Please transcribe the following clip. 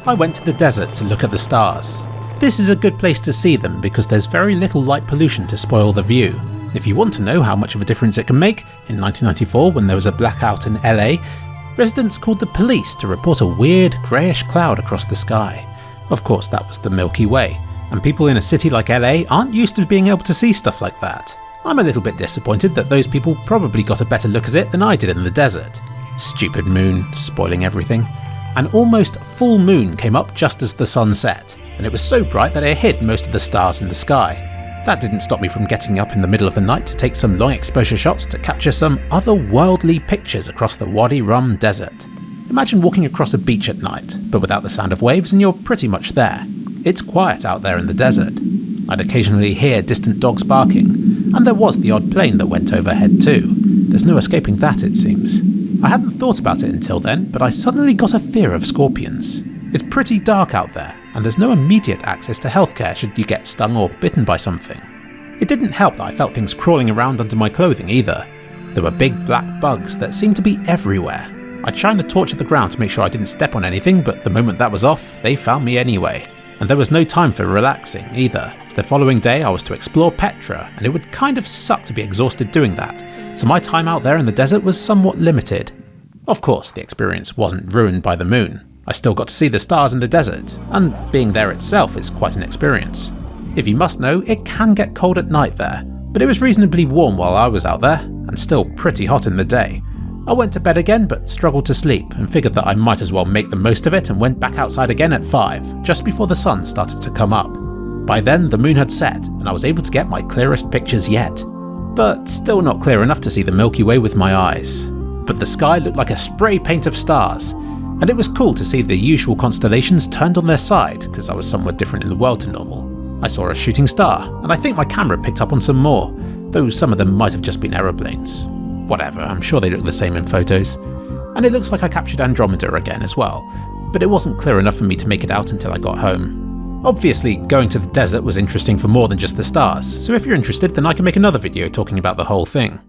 I went to the desert to look at the stars. This is a good place to see them because there's very little light pollution to spoil the view. If you want to know how much of a difference it can make, in 1994 when there was a blackout in LA, residents called the police to report a weird greyish cloud across the sky. Of course that was the Milky Way, and people in a city like LA aren't used to being able to see stuff like that. I'm a little bit disappointed that those people probably got a better look at it than I did in the desert. Stupid moon, spoiling everything. An almost full moon came up just as the sun set, and it was so bright that it hid most of the stars in the sky. That didn't stop me from getting up in the middle of the night to take some long exposure shots to capture some otherworldly pictures across the Wadi Rum desert. Imagine walking across a beach at night, but without the sound of waves, and you're pretty much there. It's quiet out there in the desert. I'd occasionally hear distant dogs barking, and there was the odd plane that went overhead too. There's no escaping that, it seems. I hadn't thought about it until then, but I suddenly got a fear of scorpions. It's pretty dark out there, and there's no immediate access to healthcare should you get stung or bitten by something. It didn't help that I felt things crawling around under my clothing either. There were big black bugs that seemed to be everywhere. I shined a torch at the ground to make sure I didn't step on anything, but the moment that was off, they found me anyway. And there was no time for relaxing either. The following day I was to explore Petra, and it would kind of suck to be exhausted doing that, so my time out there in the desert was somewhat limited. Of course, the experience wasn't ruined by the moon. I still got to see the stars in the desert, and being there itself is quite an experience. If you must know, it can get cold at night there, but it was reasonably warm while I was out there, and still pretty hot in the day. I went to bed again but struggled to sleep and figured that I might as well make the most of it and went back outside again at 5, just before the sun started to come up. By then the moon had set and I was able to get my clearest pictures yet. But still not clear enough to see the Milky Way with my eyes. But the sky looked like a spray paint of stars, and it was cool to see the usual constellations turned on their side because I was somewhat different in the world to normal. I saw a shooting star, and I think my camera picked up on some more, though some of them might have just been aeroplanes. Whatever, I'm sure they look the same in photos. And it looks like I captured Andromeda again as well, but it wasn't clear enough for me to make it out until I got home. Obviously, going to the desert was interesting for more than just the stars, so if you're interested then I can make another video talking about the whole thing.